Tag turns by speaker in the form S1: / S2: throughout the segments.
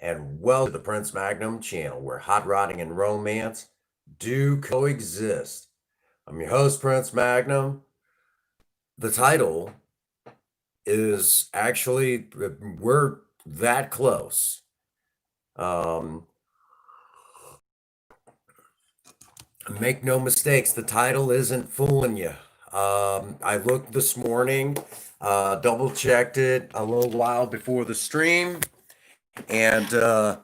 S1: and welcome to the Prince Magnum channel where hot rodding and romance do coexist. I'm your host, Prince Magnum. The title is actually, we're that close. Um, make no mistakes, the title isn't fooling you. I looked this morning, double checked it a little while before the stream, and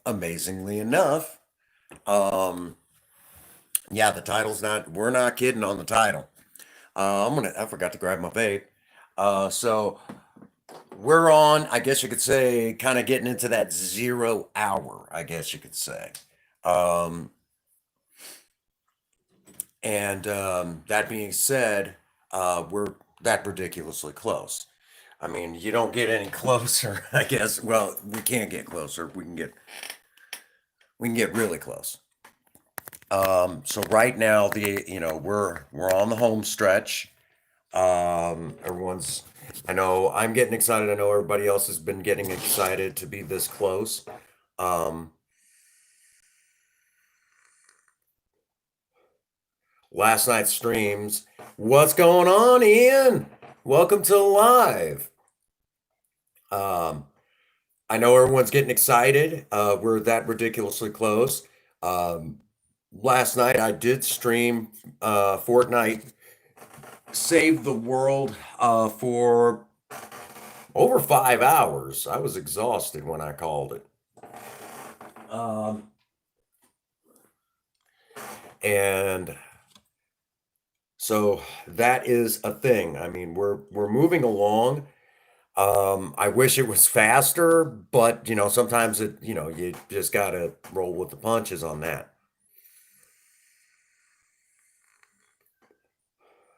S1: amazingly enough, um, yeah, the title's not, we're not kidding on the title. I forgot to grab my vape. So we're on, I guess you could say, kind of getting into that 0 hour, I guess you could say. Um, and that being said, we're that ridiculously close. I mean, you don't get any closer, I guess. Well, we can't get closer. We can get really close. So right now, we're on the home stretch. Everyone's, I know I'm getting excited. I know everybody else has been getting excited to be this close. Um, Last night's streams. What's going on, Ian? Welcome to live. Um, I know everyone's getting excited. We're that ridiculously close. Um, Last night I did stream Fortnite Save the World for over 5 hours. I was exhausted when I called it. And so that is a thing. I mean, we're moving along. I wish it was faster, but sometimes you just gotta roll with the punches on that.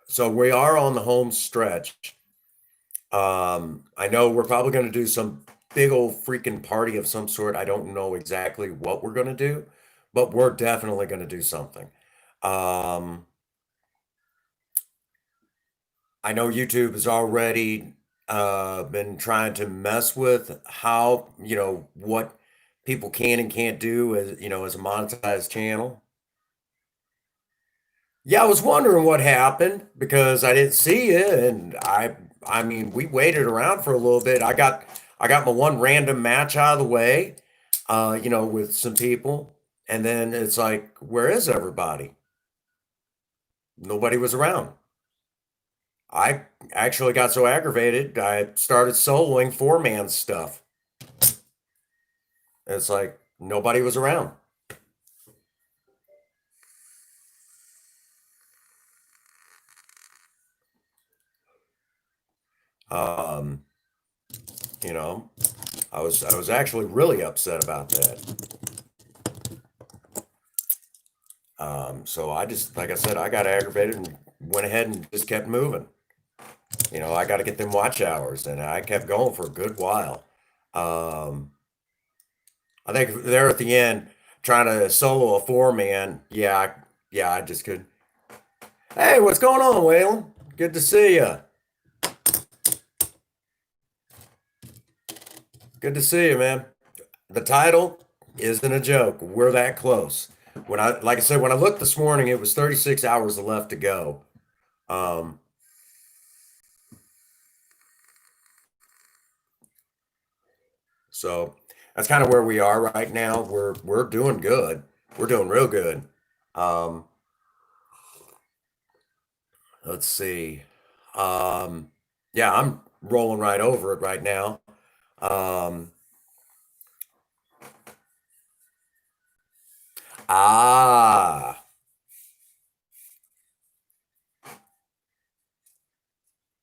S1: So we are on the home stretch. I know we're probably gonna do some big old freaking party of some sort. I don't know exactly what we're gonna do, but we're definitely gonna do something. Um, I know YouTube has already been trying to mess with how, what people can and can't do as a monetized channel. Yeah, I was wondering what happened because I didn't see it, and I mean, we waited around for a little bit. I got my one random match out of the way, with some people, and then it's like, where is everybody? Nobody was around. I actually got so aggravated, I started soloing four-man stuff. It's like nobody was around. Um, you know, I was actually really upset about that. So I just, like I said, I got aggravated and went ahead and just kept moving. I got to get them watch hours, and I kept going for a good while. Um, I think there at the end, trying to solo a four-man, yeah, I just could. Hey, what's going on, Waylon? Good to see you. Good to see you, man. The title isn't a joke. We're that close. Like I said, when I looked this morning, it was 36 hours left to go. Um, so that's kind of where we are right now. We're doing good. We're doing real good. Um, let's see. Um, yeah, I'm rolling right over it right now. Um, ah,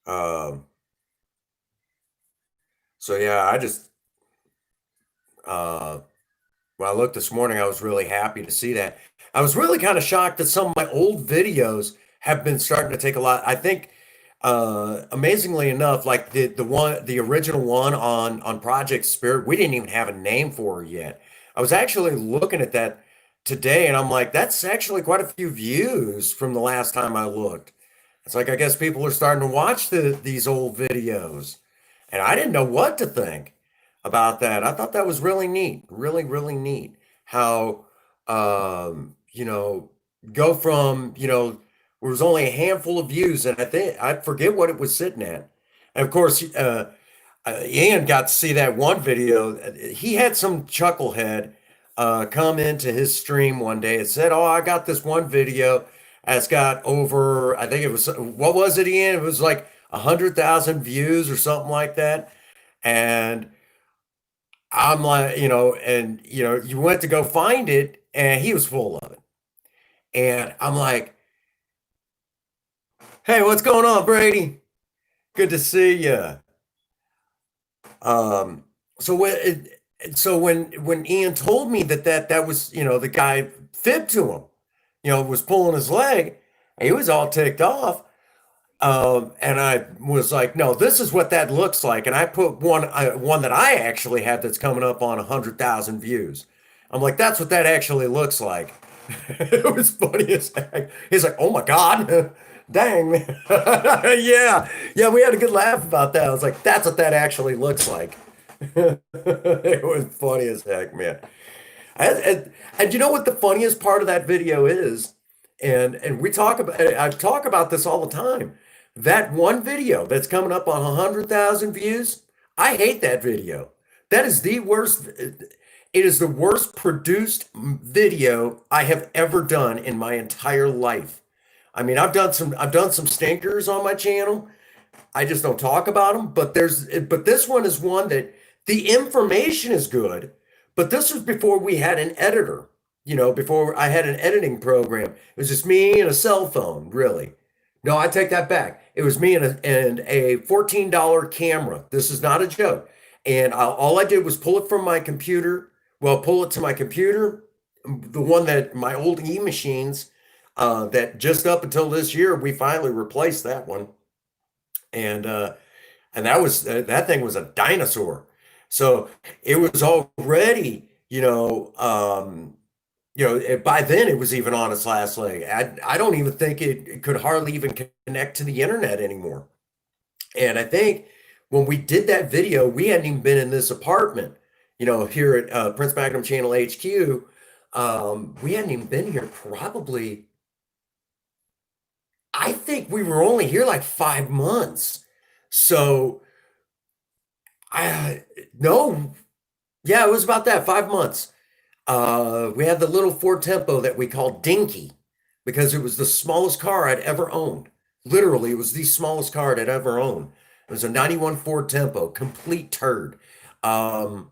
S1: um, so yeah, uh, when I looked this morning, I was really happy to see that. I was really kind of shocked that some of my old videos have been starting to take a lot. I think, amazingly enough, like the original one on Project Spirit, we didn't even have a name for her yet. I was actually looking at that today, and I'm like, that's actually quite a few views from the last time I looked. It's like I guess people are starting to watch these old videos, and I didn't know what to think. about that. I thought that was really neat, really, really neat. How, you know, go from, there was only a handful of views, and I forget what it was sitting at. And of course, Ian got to see that one video. He had some chucklehead come into his stream one day and said, "Oh, I got this one video that's got over, I think it was, what was it, Ian? It was like 100,000 views or something like that." And I'm like, you went to go find it, and he was full of it. And I'm like, "Hey, what's going on, Brady? Good to see you." Um, so when Ian told me that was, the guy fibbed to him, was pulling his leg, and he was all ticked off. And I was like, "No, this is what that looks like." And I put one that I actually have that's coming up on 100,000 views. I'm like, "That's what that actually looks like." It was funny as heck. He's like, "Oh my God." Dang, man. Yeah. Yeah, we had a good laugh about that. I was like, "That's what that actually looks like." It was funny as heck, man. And you know what the funniest part of that video is? And I talk about this all the time. That one video that's coming up on 100,000 views, I hate that video. That is the worst. It is the worst produced video I have ever done in my entire life. I mean, I've done some stinkers on my channel. I just don't talk about them. But this one is one that the information is good. But this was before we had an editor. Before I had an editing program. It was just me and a cell phone, really. No, I take that back. It was me and a $14 camera. This is not a joke. And all I did was pull it from my computer. Well, pull it to my computer, the one that my old e-machines, that just up until this year we finally replaced that one. And that thing was a dinosaur. So it was already, by then it was even on its last leg. I don't even think it could hardly even connect to the internet anymore. And I think when we did that video, we hadn't even been in this apartment, here at Prince Magnum Channel HQ. We hadn't even been here probably, I think we were only here like 5 months. So I no, yeah, it was about that, 5 months. We had the little Ford Tempo that we called Dinky because it was the smallest car I'd ever owned. Literally, it was the smallest car I'd ever owned. It was a 91 Ford Tempo, complete turd. Um,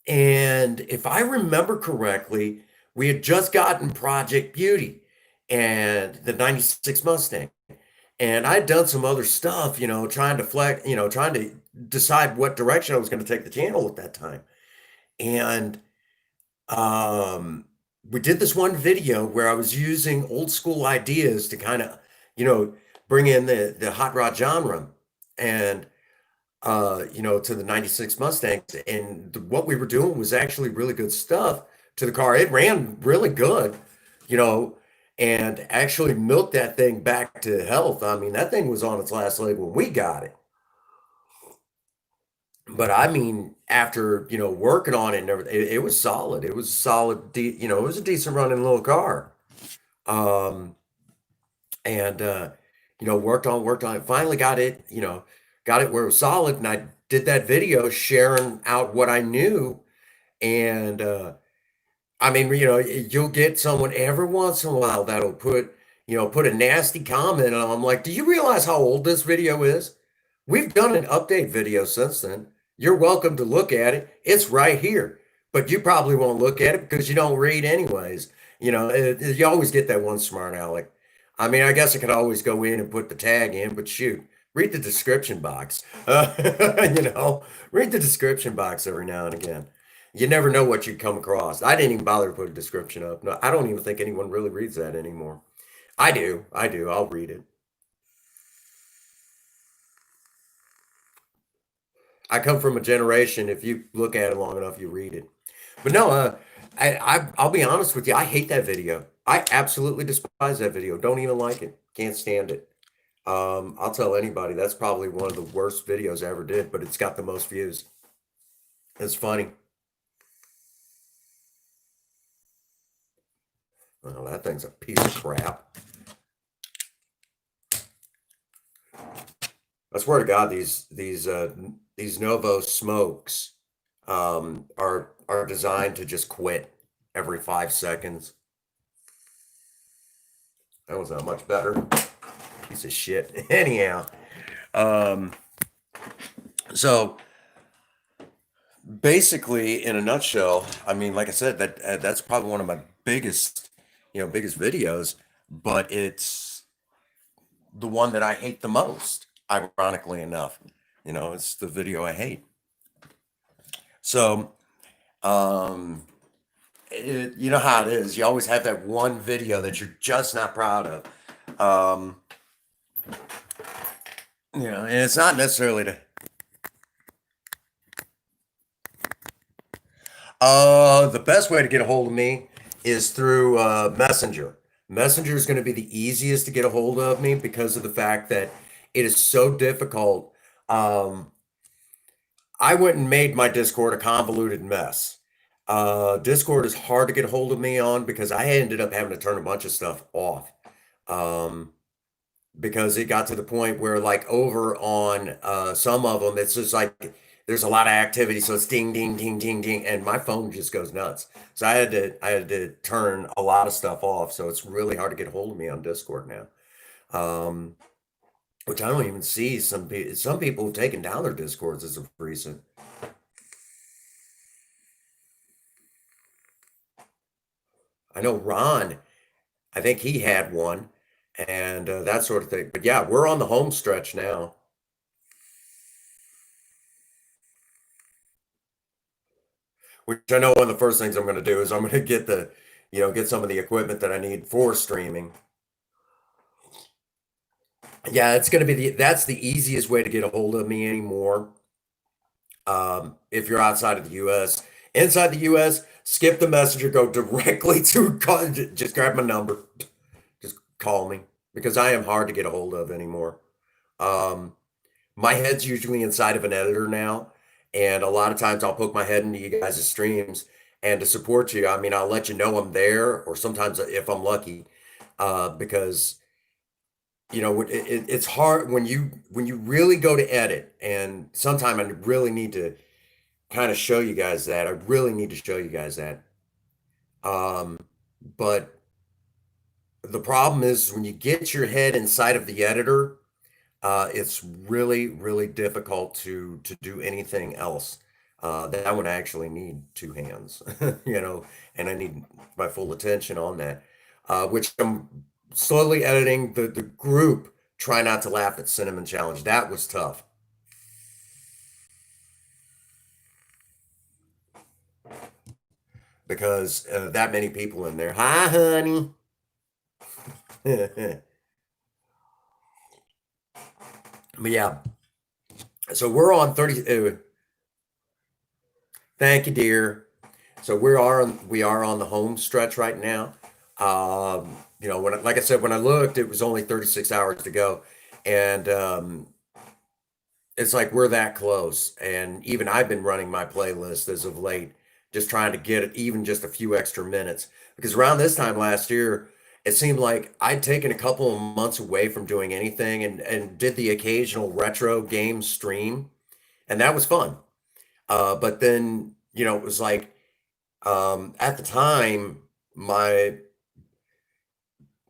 S1: and if I remember correctly, we had just gotten Project Beauty and the 96 Mustang. And I'd done some other stuff, trying to trying to decide what direction I was going to take the channel at that time. And um, we did this one video where I was using old school ideas to kind of, you know, bring in the hot rod genre and to the 96 Mustangs. And what we were doing was actually really good stuff to the car. It ran really good, you know, and actually milked that thing back to health. I mean, that thing was on its last leg when we got it. But I mean, after, working on it and everything, it was solid. It was a solid, it was a decent running little car. Um, and worked on it, finally got it where it was solid. And I did that video sharing out what I knew. And I mean, you'll get someone every once in a while that'll put a nasty comment on. I'm like, "Do you realize how old this video is? We've done an update video since then. You're welcome to look at it. It's right here. But you probably won't look at it because you don't read anyways." You always get that one smart aleck. I mean, I guess I could always go in and put the tag in, but shoot, read the description box. Read the description box every now and again. You never know what you come across. I didn't even bother to put a description up. No, I don't even think anyone really reads that anymore. I do. I do. I'll read it. I come from a generation, if you look at it long enough, you read it. But no, I'll be honest with you. I hate that video. I absolutely despise that video. Don't even like it. Can't stand it. I'll tell anybody that's probably one of the worst videos I ever did, but it's got the most views. It's funny. Oh, that thing's a piece of crap. I swear to God, these Novo smokes are designed to just quit every 5 seconds. That was not much better. Piece of shit. Anyhow, um, so basically, in a nutshell, I mean, like I said, that's probably one of my biggest videos, but it's the one that I hate the most. Ironically enough, it's the video I hate. So, um, you know how it is. You always have that one video that you're just not proud of. And it's not necessarily to. The best way to get a hold of me is through Messenger. Messenger is going to be the easiest to get a hold of me because of the fact that it is so difficult. Um, I went and made my Discord a convoluted mess. Discord is hard to get a hold of me on because I ended up having to turn a bunch of stuff off. Um, because it got to the point where, like, over on some of them, it's just like there's a lot of activity, so it's ding, ding, ding, ding, ding, and my phone just goes nuts. So I had to turn a lot of stuff off. So it's really hard to get a hold of me on Discord now. Um, which I don't even see some people have taken down their Discords as of recent. I know Ron, I think he had one and that sort of thing. But yeah, we're on the home stretch now. Which I know one of the first things I'm going to do is I'm going to get some of the equipment that I need for streaming. Yeah, it's going to be that's the easiest way to get a hold of me anymore. If you're outside of the US, inside the US, skip the messenger, go directly to just grab my number, just call me because I am hard to get a hold of anymore. Um, my head's usually inside of an editor now, and a lot of times I'll poke my head into you guys' streams and to support you. I mean, I'll let you know I'm there, or sometimes if I'm lucky, because it's hard when you really go to edit, and sometime I really need to kind of show you guys that. I really need to show you guys that. Um, but the problem is when you get your head inside of the editor, it's really, really difficult to do anything else. That would actually need two hands, and I need my full attention on that. Which I'm slowly editing the group. Try not to laugh at Cinnamon Challenge. That was tough because that many people in there. Hi, honey. But yeah, so we're on 30. Thank you, dear. So we are on the home stretch right now. Like I said, when I looked, it was only 36 hours to go, and it's like we're that close. And even I've been running my playlist as of late, just trying to get it even just a few extra minutes. Because around this time last year, it seemed like I'd taken a couple of months away from doing anything and did the occasional retro game stream, and that was fun. But then, it was like at the time, my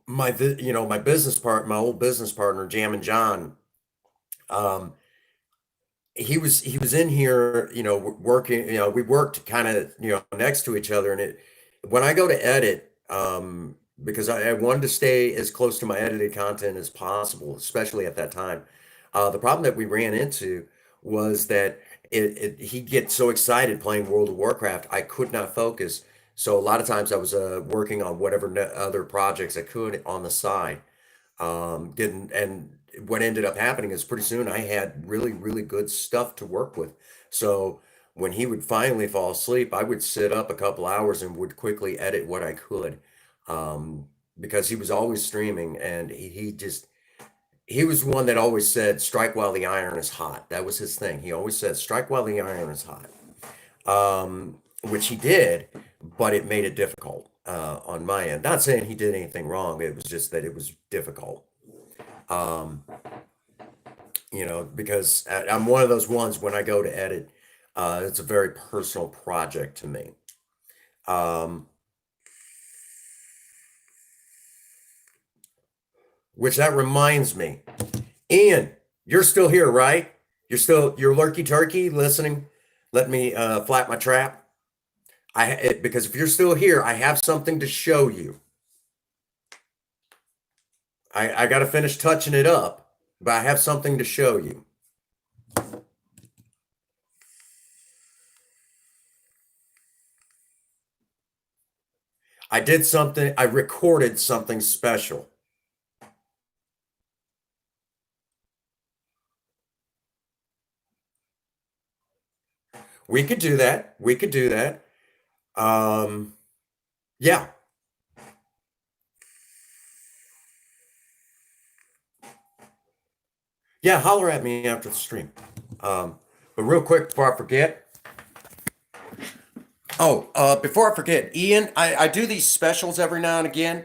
S1: my old business partner, Jam and John, um, he was in here, working. We worked kind of next to each other, and when I go to edit, because I wanted to stay as close to my edited content as possible, especially at that time. The problem that we ran into was that he'd get so excited playing World of Warcraft, I could not focus. So a lot of times I was working on whatever other projects I could on the side. Getting and what ended up happening is pretty soon I had really, really good stuff to work with. So when he would finally fall asleep, I would sit up a couple hours and would quickly edit what I could. Because he was always streaming and he was one that always said, strike while the iron is hot. That was his thing. He always said, strike while the iron is hot. which he did, but it made it difficult on my end. Not saying he did anything wrong, it was just that it was difficult. Um, because I'm one of those ones when I go to edit, it's a very personal project to me. Um, which that reminds me, Ian, you're still here, right? You're lurky turkey listening. Let me flap my trap. Because if you're still here, I have something to show you. I got to finish touching it up, but I have something to show you. I recorded something special. We could do that. We could do that. Yeah. Yeah, holler at me after the stream. But real quick before I forget. Oh, before I forget, Ian, I do these specials every now and again.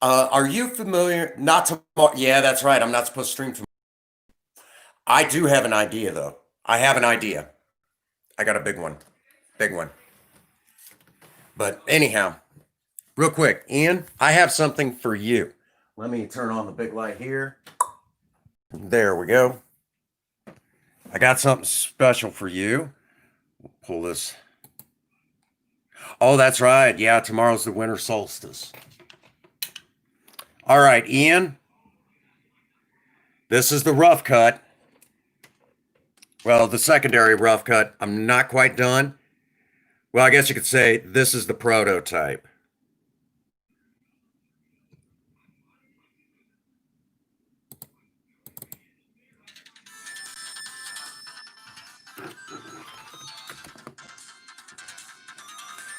S1: Are you familiar? Not tomorrow. Yeah, that's right. I'm not supposed to stream tomorrow. I do have an idea, though. I have an idea. I got a big one. Big one. But anyhow, real quick, Ian, I have something for you. Let me turn on the big light here. There we go. I got something special for you. Pull this. Oh, that's right. Yeah, tomorrow's the winter solstice. All right, Ian. This is the rough cut. Well, the secondary rough cut. I'm not quite done. Well, I guess you could say this is the prototype.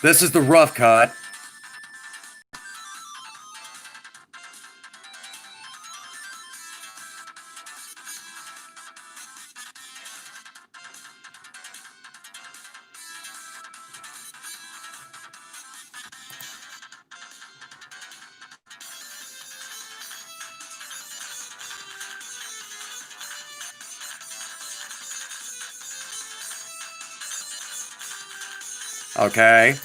S1: This is the rough cut. Okay.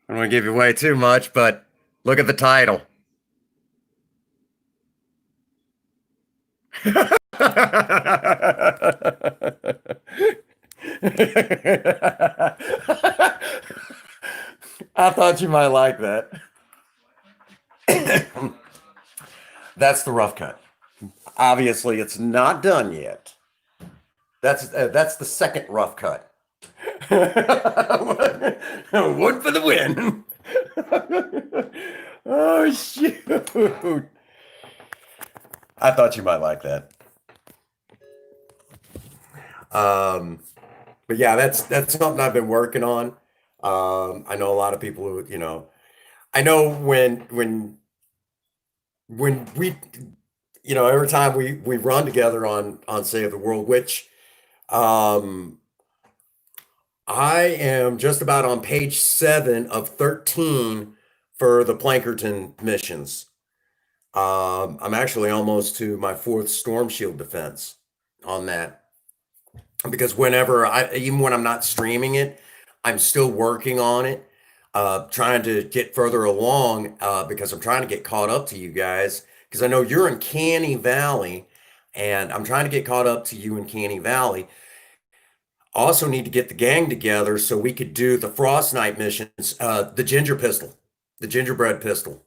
S1: I don't want to give you away too much, but look at the title. I thought you might like that. That's the rough cut. Obviously, it's not done yet. That's the second rough cut. Wood for the win. Oh shoot! I thought you might like that. But yeah, that's something I've been working on. I know a lot of people who, I know when we, every time we run together on Save the World, which um, I am just about on page 7 of 13 for the Plankerton missions. I'm actually almost to my 4th Storm Shield defense on that because even when I'm not streaming it, I'm still working on it, trying to get further along because I'm trying to get caught up to you guys because I know you're in Canny Valley and I'm trying to get caught up to you in Canny Valley. Also need to get the gang together so we could do the Frost Knight missions, the gingerbread pistol.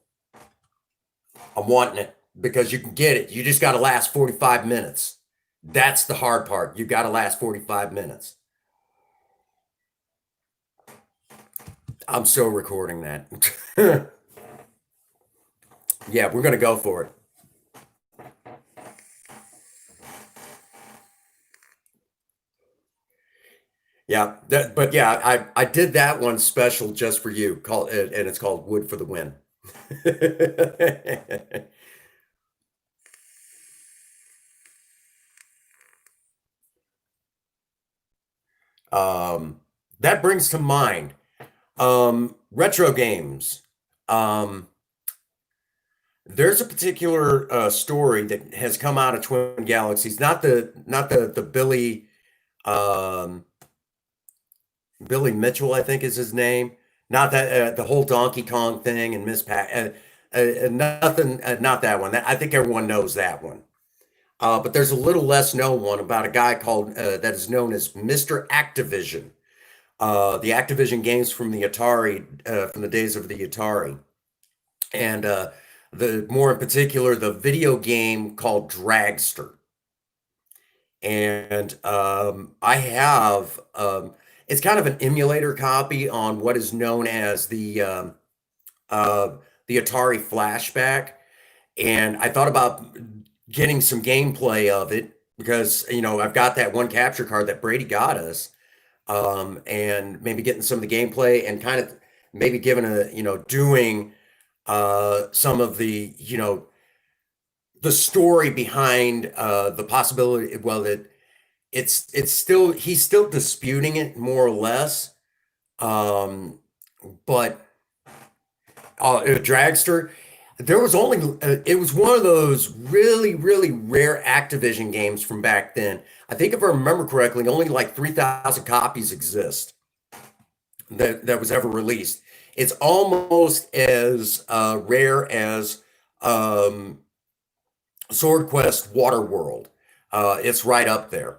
S1: I'm wanting it because you can get it. You just got to last 45 minutes. That's the hard part. You got to last 45 minutes. I'm still recording that. Yeah, we're going to go for it. Yeah, but yeah, I did that one special just for you, and it's called Wood for the Win. Um, that brings to mind retro games. Um, there's a particular story that has come out of Twin Galaxies, not the um, Billy Mitchell, I think is his name. Not that the whole Donkey Kong thing and Miss Pat. Nothing. Not that one. I think everyone knows that one. But there's a little less known one about a guy called that is known as Mr. Activision. The Activision games from the Atari, from the days of the Atari, and the more in particular the video game called Dragster. And I have it's kind of an emulator copy on what is known as uh, the Atari Flashback, and I thought about getting some gameplay of it because I've got that one capture card that Brady got us, and maybe getting some of the gameplay and kind of maybe giving doing some of the story behind the possibility. Well, that it's still he's still disputing it more or less, um, but Dragster. There was only it was one of those really, really rare Activision games from back then. I think if I remember correctly, only like 3,000 copies exist that was ever released. It's almost as rare as um, Sword Quest Waterworld. It's right up there.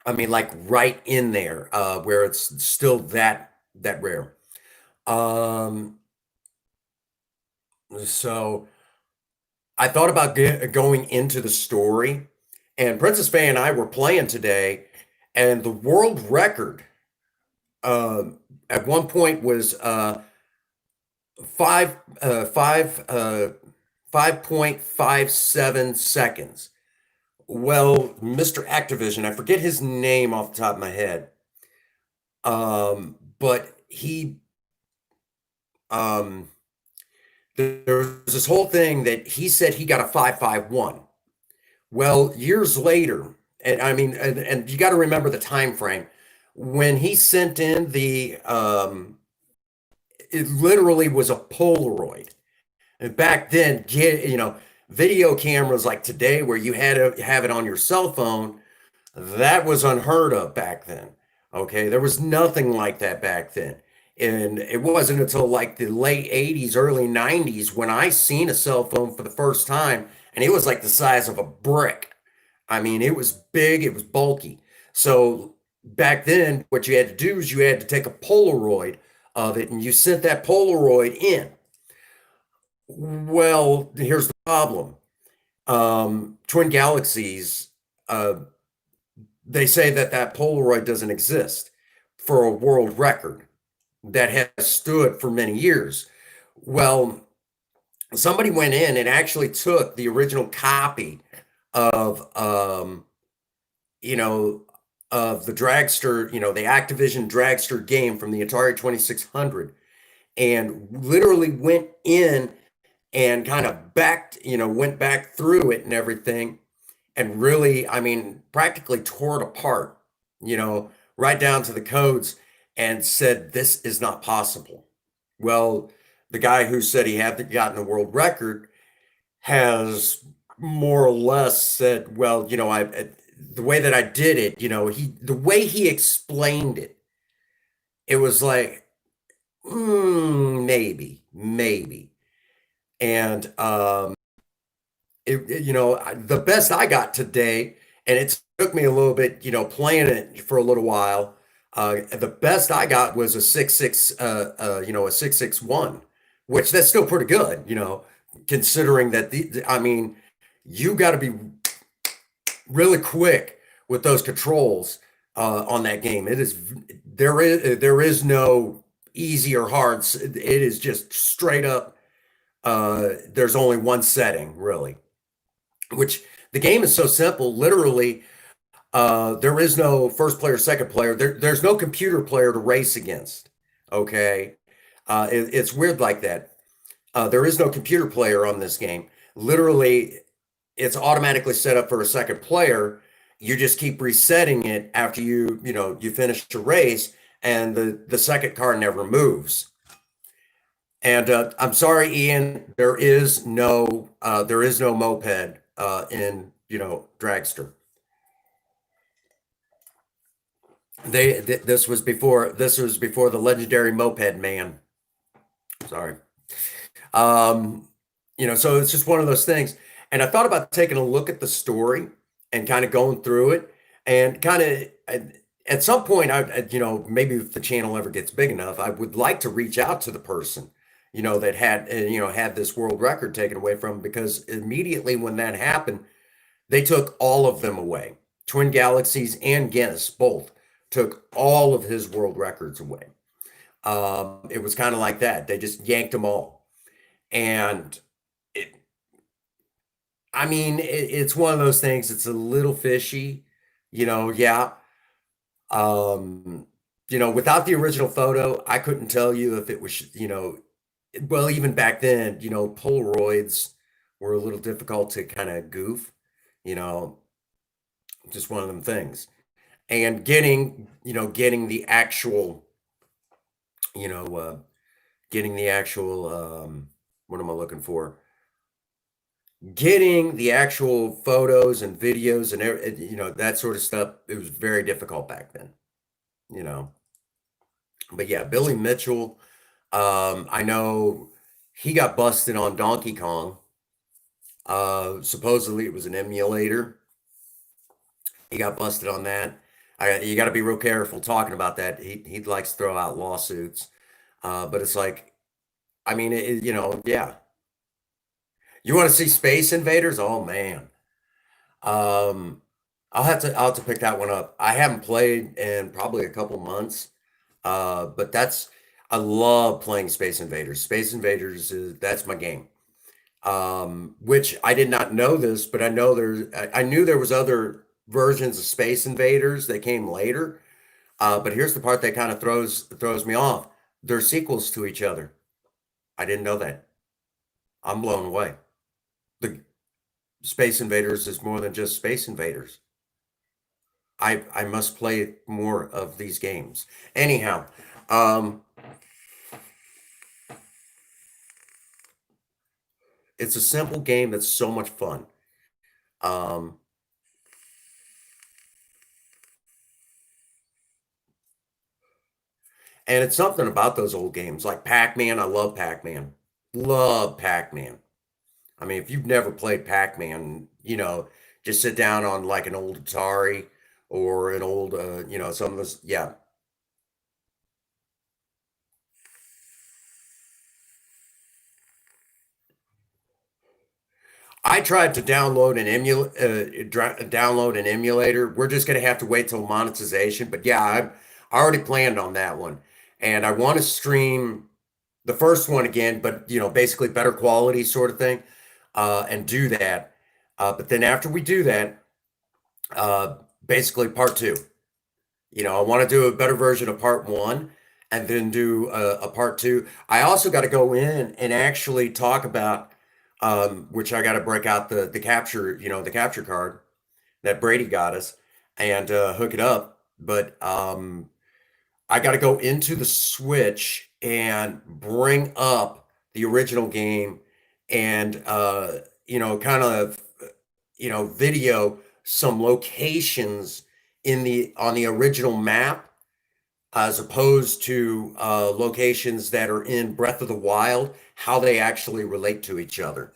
S1: I mean, like right in there, where it's still that rare. Um, so I thought about going into the story, and Princess Faye and I were playing today, and the world record at one point was five uh, five uh, 5.57 seconds. Well, Mr. Activision, I forget his name off the top of my head, but he um, there was this whole thing that he said he got a 5.51. Well, years later, and I mean, and you got to remember the time frame when he sent in it literally was a Polaroid. And back then, video cameras like today, where you had to have it on your cell phone, that was unheard of back then. Okay, there was nothing like that back then. And it wasn't until like the late 80s, early 90s when I seen a cell phone for the first time, and it was like the size of a brick. I mean, it was big, it was bulky. So back then, what you had to do is you had to take a Polaroid of it and you sent that Polaroid in. Well, here's the problem. Twin Galaxies, uh, they say that that Polaroid doesn't exist for a world record that has stood for many years. Well, somebody went in and actually took the original copy of you know of the Dragster, the Activision Dragster game from the Atari 2600, and literally went in and kind of went back through it and everything, and really, I mean, practically tore it apart, right down to the codes, and said, this is not possible. Well, the guy who said he had gotten the world record has more or less said, well, the way that I did it, the way he explained it, it was like, maybe. And the best I got today, and it took me a little bit, playing it for a little while. The best I got was a 6.6, a 6.61, which that's still pretty good, considering that I mean, you got to be really quick with those controls on that game. There is no easy or hard. It is just straight up. There's only one setting really, which the game is so simple. Literally, there is no first player, second player. There's no computer player to race against. Okay, it's weird like that. There is no computer player on this game. Literally, it's automatically set up for a second player. you just keep resetting it after you finish the race, and the second car never moves. And I'm sorry, Ian, there is no moped in Dragster. This was before the legendary moped man. Sorry. Um, so it's just one of those things. And I thought about taking a look at the story and kind of going through it, and kind of at some point, maybe if the channel ever gets big enough, I would like to reach out to the person, that had this world record taken away from 'em, because immediately when that happened, they took all of them away. Twin Galaxies and Guinness both took all of his world records away. It was kind of like that. They just yanked them all. And it, I mean, it's one of those things. It's a little fishy, yeah. Without the original photo, I couldn't tell you if it was, well, even back then, Polaroids were a little difficult to kind of goof, you know, just one of them things. And getting the actual, you know, uh, getting the actual, what am I looking for? Getting the actual photos and videos and that sort of stuff. It was very difficult back then, you know. But yeah, Billy Mitchell, I know he got busted on Donkey Kong. Supposedly it was an emulator. He got busted on that. You got to be real careful talking about that. He likes to throw out lawsuits. But it's like, I mean, yeah. You want to see Space Invaders? Oh man. Um, I'll have to pick that one up. I haven't played in probably a couple months. But I love playing Space Invaders. Space Invaders that's my game. Which I did not know this, but I knew there was other versions of Space Invaders that came later. But here's the part that kind of throws me off. They're sequels to each other. I didn't know that. I'm blown away. The Space Invaders is more than just Space Invaders. I must play more of these games. Anyhow, um, it's a simple game that's so much fun. Um, and it's something about those old games like Pac-Man. I love Pac-Man. Love Pac-Man. I mean, if you've never played Pac-Man, just sit down on like an old Atari or an old, some of those. Yeah, I tried to download an emulator. We're just gonna have to wait till monetization. But yeah, I already planned on that one, and I want to stream the first one again, but basically better quality sort of thing, and do that. But then after we do that, uh, basically part two. I want to do a better version of part one, and then do a part two. I also got to go in and actually talk about, which I got to break out the capture card that Brady got us, and hook it up. But I got to go into the Switch and bring up the original game, and kind of video some locations on the original map, as opposed to locations that are in Breath of the Wild, how they actually relate to each other.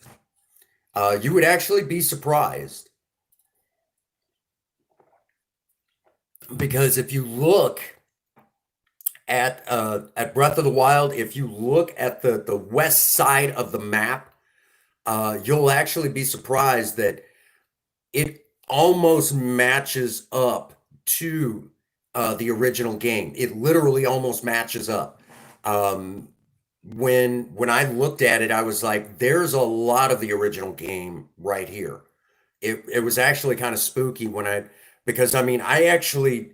S1: You would actually be surprised, because if you look at Breath of the Wild, if you look at the west side of the map, you'll actually be surprised that it almost matches up to the original game. It literally almost matches up. Um, when I looked at it, I was like, "There's a lot of the original game right here." It was actually kind of spooky because I mean, I actually,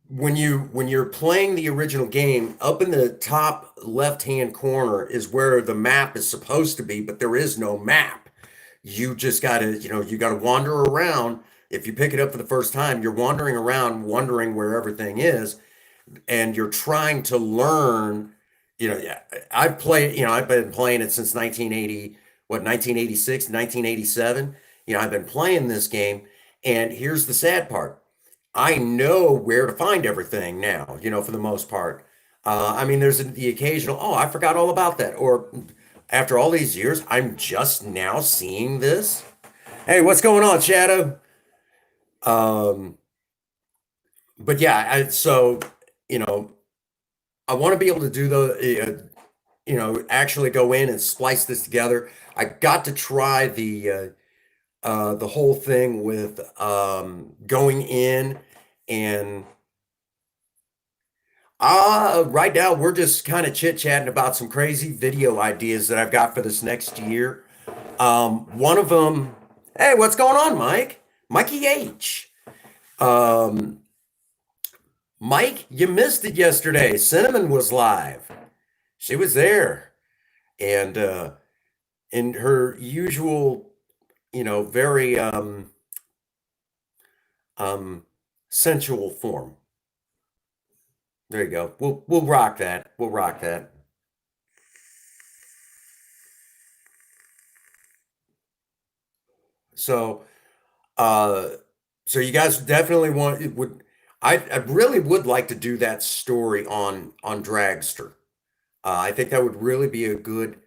S1: when you're playing the original game, up in the top left-hand corner is where the map is supposed to be, but there is no map. You just gotta wander around if you pick it up for the first time, you're wandering around, wondering where everything is, and you're trying to learn. Yeah, I've been playing it since 1980, 1986, 1987. I've been playing this game, and here's the sad part. I know where to find everything now, for the most part. I mean, there's the occasional, oh, I forgot all about that. Or after all these years, I'm just now seeing this. Hey, what's going on, Shadow? Um, but yeah, you know, I want to be able to do actually go in and splice this together. I got to try the whole thing with going in and right now we're just kind of chit-chatting about some crazy video ideas that I've got for this next year. One of them, hey, what's going on, Mike? Mikey H. Um, Mike, you missed it yesterday. Cinnamon was live. She was there. And in her usual, very um sensual form. There you go. We'll rock that. We'll rock that. So uh so you guys definitely would I really would like to do that story on Dragster. I think that would really be a good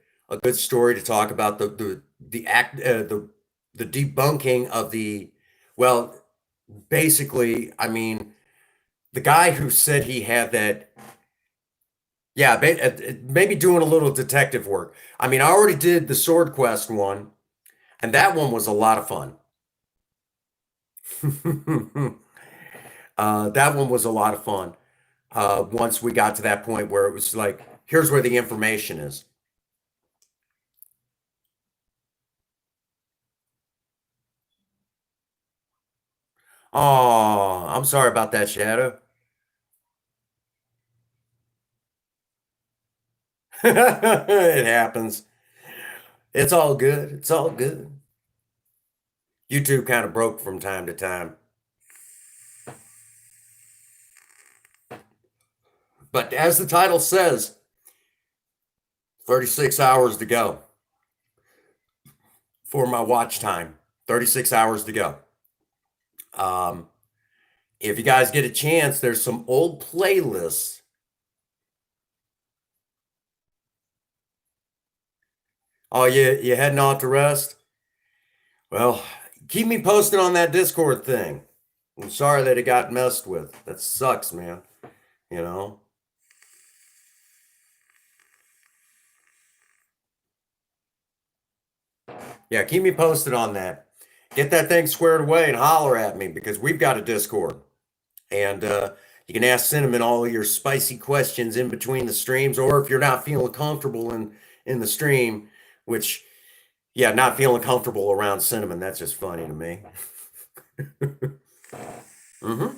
S1: story to talk about the act the debunking of well, basically, I mean, the guy who said he had that, yeah, maybe doing a little detective work. I mean, I already did the Sword Quest one, and that one was a lot of fun. That one was a lot of fun. Once we got to that point where it was like, here's where the information is. Oh, I'm sorry about that, Shadow. It happens. It's all good. It's all good. YouTube kind of broke from time to time. But as the title says, 36 hours to go for my watch time. 36 hours to go. Um, if you guys get a chance, there's some old playlists. Oh, you heading off to rest? Well, keep me posted on that Discord thing. I'm sorry that it got messed with. That sucks, man. You know? Yeah, keep me posted on that. Get that thing squared away and holler at me because we've got a Discord. And you can ask Cinnamon all your spicy questions in between the streams, or if you're not feeling comfortable in the stream, which, yeah, not feeling comfortable around Cinnamon, that's just funny to me. Hmm.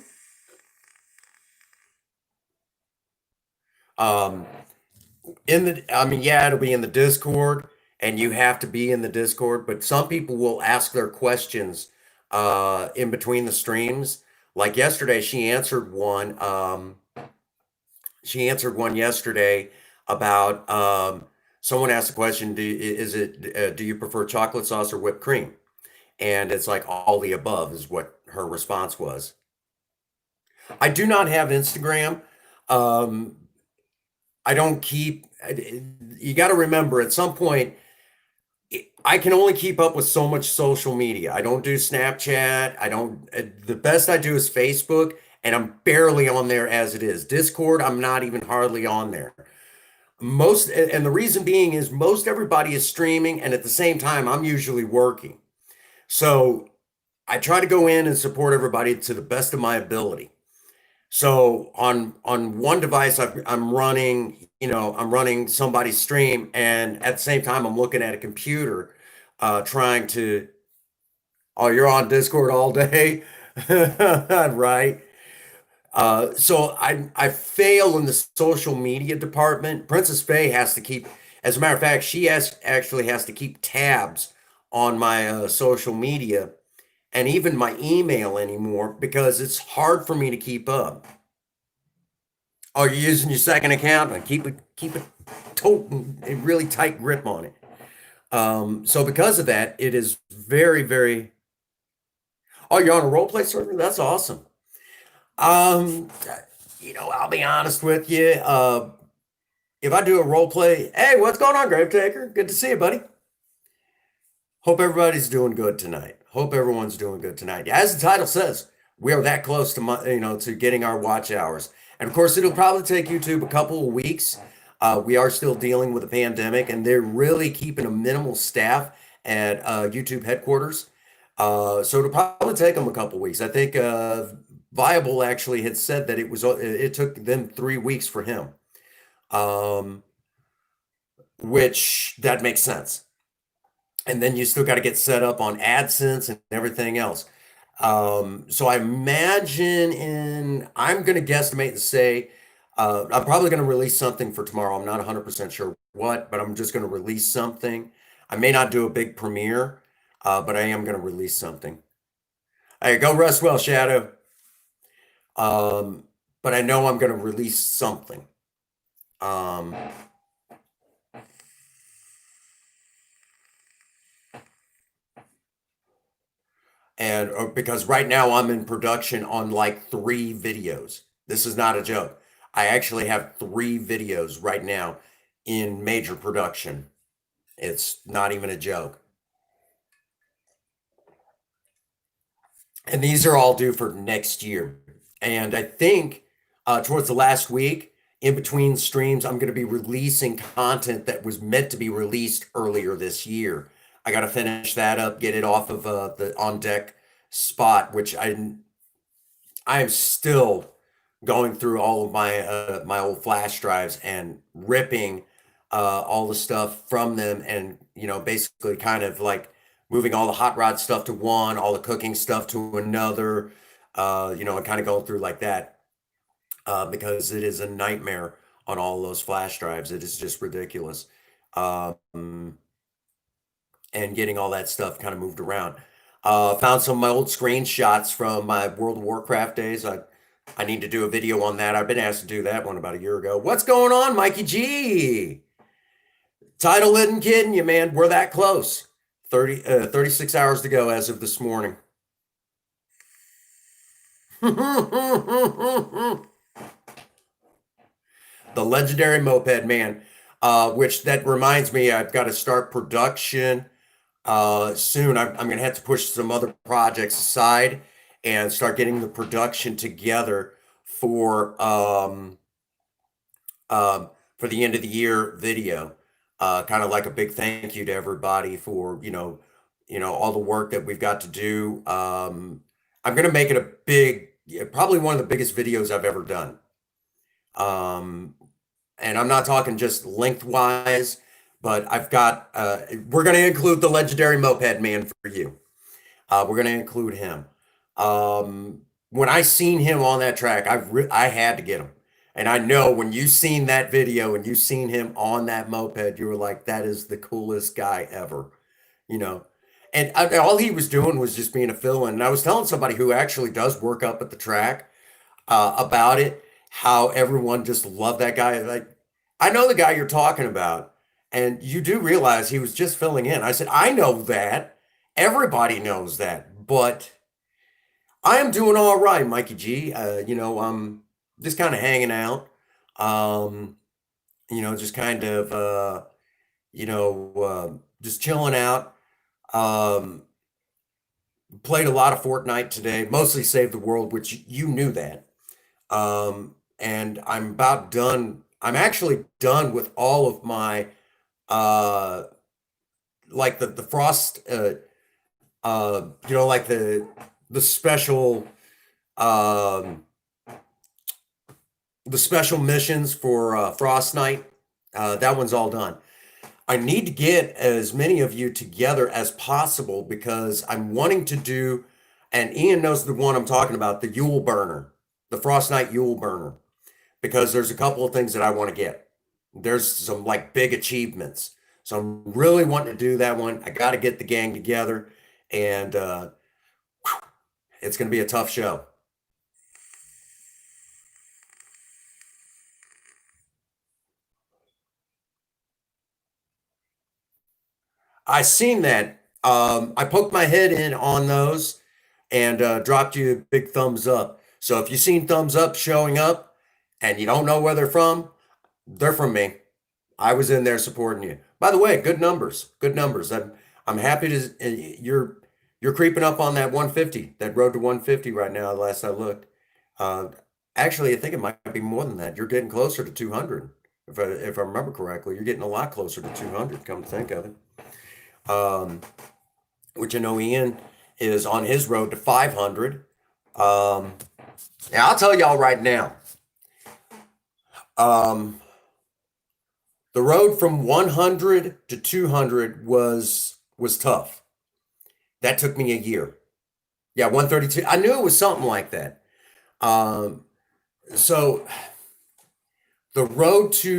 S1: Um, I mean, yeah, it'll be in the Discord, and you have to be in the Discord, but some people will ask their questions in between the streams. Like yesterday, she answered one yesterday about someone asked a question, do you prefer chocolate sauce or whipped cream? And it's like all the above is what her response was. I do not have Instagram. Um, I don't keep, you got to remember at some point, I can only keep up with so much social media. I don't do Snapchat. I don't, the best I do is Facebook, and I'm barely on there as it is. Discord, I'm not even hardly on there. And the reason being is most everybody is streaming, and at the same time, I'm usually working. So I try to go in and support everybody to the best of my ability. So on one device, I'm running, I'm running somebody's stream, and at the same time, I'm looking at a computer, trying to. Oh, you're on Discord all day, right? So I fail in the social media department. Princess Faye has to keep, as a matter of fact, she actually has to keep tabs on my social media, and even my email anymore because it's hard for me to keep up. Oh, you're using your second account and keep a really tight grip on it. So because of that, it is very, very. Oh, you're on a role play server? That's awesome. Um, I'll be honest with you. If I do a role play, hey, what's going on, Gravetaker? Good to see you, buddy. Hope everybody's doing good tonight. Hope everyone's doing good tonight. As the title says, we are that close to to getting our watch hours, and of course, it'll probably take YouTube a couple of weeks. We are still dealing with a pandemic, and they're really keeping a minimal staff at YouTube headquarters. So it'll probably take them a couple of weeks. I think Viable actually had said that it took them 3 weeks for him, um, which that makes sense. And then you still got to get set up on AdSense and everything else. So I imagine I'm going to guesstimate and say I'm probably going to release something for tomorrow. I'm not 100% sure what, but I'm just going to release something. I may not do a big premiere, but I am going to release something. Hey, go rest well, Shadow. Um, but I know I'm going to release something. Um, and because right now I'm in production on like 3 videos. This is not a joke. I actually have 3 videos right now in major production. It's not even a joke. And these are all due for next year. And I think towards the last week, in between streams, I'm going to be releasing content that was meant to be released earlier this year. I got to finish that up, get it off of the on deck spot, which I am still going through all of my old flash drives and ripping all the stuff from them, and basically kind of like moving all the hot rod stuff to one, all the cooking stuff to another, and kind of going through like that because it is a nightmare on all those flash drives. It is just ridiculous. Um, and getting all that stuff kind of moved around. Found some of my old screenshots from my World of Warcraft days. I need to do a video on that. I've been asked to do that one about a year ago. What's going on, Mikey G? Title isn't kidding you, man. We're that close. 36 hours to go as of this morning. The legendary Moped Man, which that reminds me, I've got to start production soon. I'm going to have to push some other projects aside and start getting the production together for for the end of the year video. Kind of like a big thank you to everybody for all the work that we've got to do. I'm going to make it a big, probably one of the biggest videos I've ever done. And I'm not talking just lengthwise, but I've got, we're going to include the legendary Moped Man for you. We're going to include him. When I seen him on that track, I had to get him. And I know when you seen that video and you seen him on that moped, you were like, that is the coolest guy ever, you know. And all he was doing was just being a fill-in. And I was telling somebody who actually does work up at the track about it, how everyone just loved that guy. Like, I know the guy you're talking about, and you do realize he was just filling in. I said, I know that. Everybody knows that, but I am doing all right, Mikey G. I'm just kind of hanging out. Um, just kind of just chilling out. Um, Played a lot of Fortnite today, mostly Save the World, which you knew that. And I'm about done. I'm actually done with all of my uh like the frost like the special um the special missions for Frost Night. That one's all done. I need to get as many of you together as possible because I'm wanting to do, and Ian knows the one I'm talking about, the Yule Burner, the Frost Night Yule Burner, because there's a couple of things that I want to get. There's some like big achievements. So I'm really wanting to do that one. I got to get the gang together. And of It's going to be a tough show. I seen that. I poked my head in on those and dropped you a big thumbs up. So if you've seen thumbs up showing up and you don't know where they're from me. I was in there supporting you. By the way, good numbers. Good numbers. I'm happy to you're creeping up on that 150, that road to 150 right now, last I looked. Uh, Actually, I think it might be more than that. You're getting closer to 200. If I remember correctly, you're getting a lot closer to 200, come to think of it. Um, which I know Ian is on his road to 500. Um, yeah, I'll tell y'all right now. Um, the road from 100 to 200 was tough. That took me a year. Yeah, 132. I knew it was something like that. Um, so the road to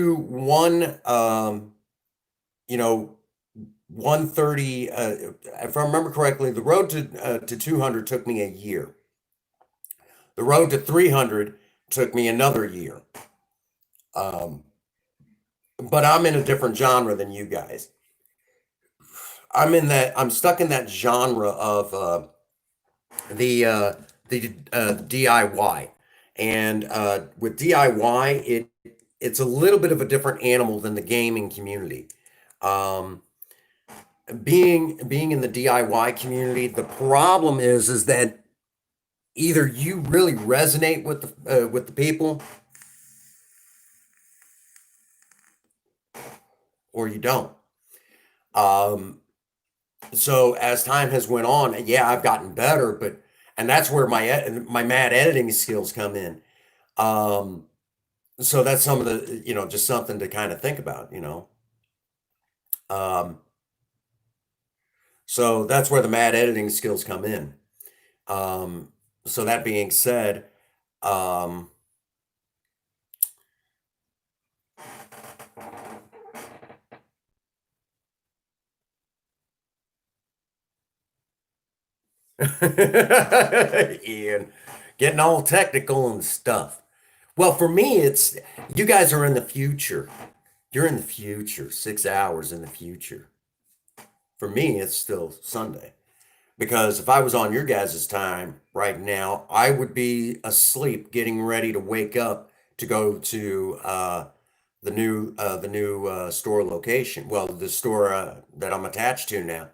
S1: you know, 130, if I remember correctly, the road to 200 took me a year. The road to 300 took me another year. Um, but I'm in a different genre than you guys. I'm stuck in that genre of the DIY. And with DIY, it's a little bit of a different animal than the gaming community. Um, being in the DIY community, the problem is that either you really resonate with the people or you don't. Um, so as time has went on, yeah, I've gotten better, but and that's where my mad editing skills come in. Um, so that's some of the, just something to kind of think about, you know. Um, so that's where the mad editing skills come in. Um, so that being said, um, Ian, getting all technical and stuff. Well, for me, it's you guys are in the future. You're in the future, 6 hours in the future. For me, it's still Sunday. Because if I was on your guys' time right now, I would be asleep, getting ready to wake up to go to the new store location. Well, the store that I'm attached to now.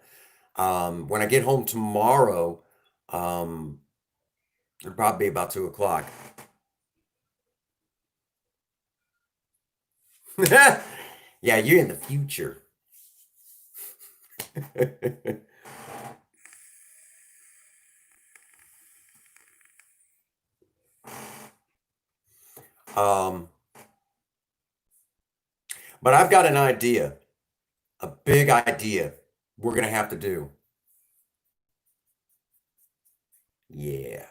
S1: When I get home tomorrow, um, it'll probably be about 2 o'clock. Yeah, you're in the future. Um, but I've got an idea, a big idea we're gonna have to do. Yeah.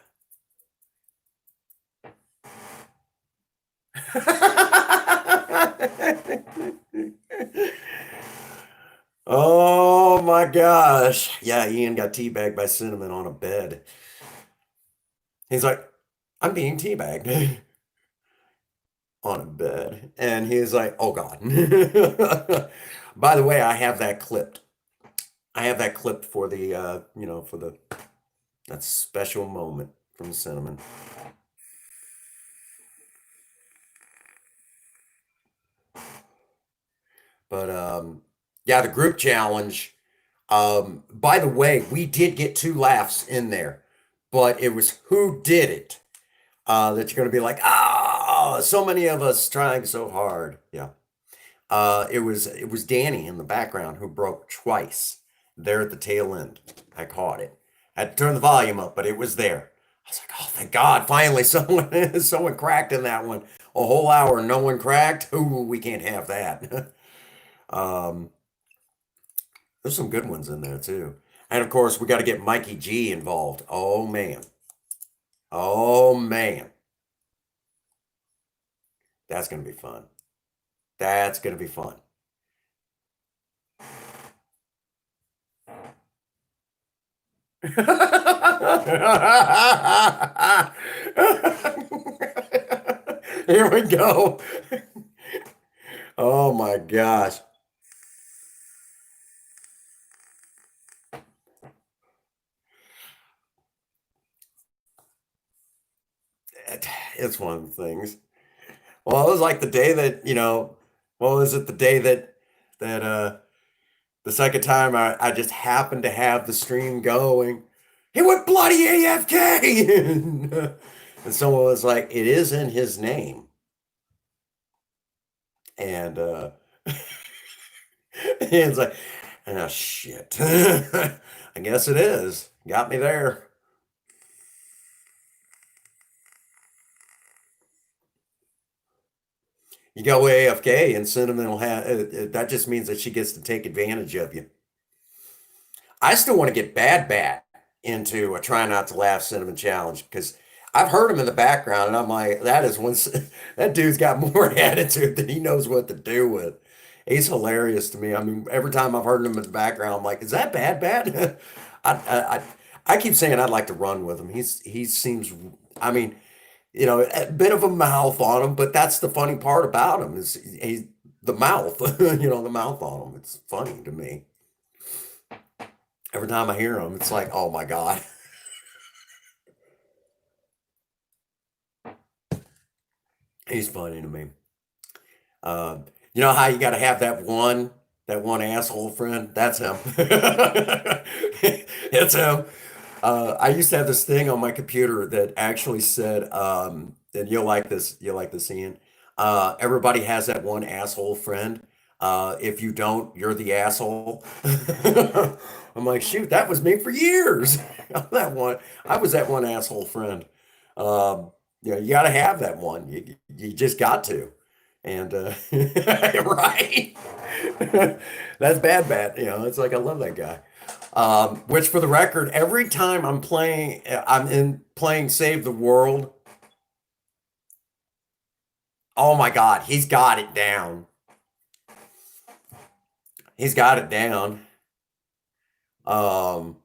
S1: Oh my gosh. Yeah, Ian got teabagged by Cinnamon on a bed. He's like, I'm being teabagged on a bed. And he's like, oh God. By the way, I have that clipped. I have that clipped for the for the that special moment from Cinnamon. But yeah, the group challenge. By the way, we did get 2 laughs in there, but it was who did it that you're going to be like, ah, so many of us trying so hard. Yeah. It was Danny in the background who broke twice there at the tail end. I caught it. I had to turn the volume up, but it was there. I was like, oh, thank God, finally someone cracked in that one. A whole hour, no one cracked. Ooh, we can't have that. um, there's some good ones in there too. And of course, we got to get Mikey G involved. Oh man. Oh man. That's gonna be fun. That's gonna be fun. Here we go. Oh my gosh. It's one of the things. Well, it was like the day that, what was it, the day that the second time I just happened to have the stream going. He went bloody AFK. And someone was like, it is in his name. And it's like, oh shit. I guess it is. Got me there. You go AFK and Cinnamon will have that just means that she gets to take advantage of you. I still want to get Bad Bat into a try not to laugh cinnamon challenge because I've heard him in the background and I'm like, that is one that dude's got more attitude than he knows what to do with. He's hilarious to me. I mean, every time I've heard him in the background, I'm like, is that Bad Bat? I keep saying I'd like to run with him. He seems, I mean, a bit of a mouth on him, but that's the funny part about him is he's the mouth, the mouth on him. It's funny to me. Every time I hear him, it's like, oh my God. He's funny to me. You know how you got to have that one asshole friend? That's him. It's him. I used to have this thing on my computer that actually said, and you'll like this, Ian. Everybody has that one asshole friend. If you don't, you're the asshole. I'm like, shoot, that was me for years. I'm that one. I was that one asshole friend. Um, you got to have that one. You just got to. And right, that's bad, bad. It's like I love that guy. Which, for the record, every time I'm in playing Save the World. Oh my God, he's got it down. He's got it down. Um,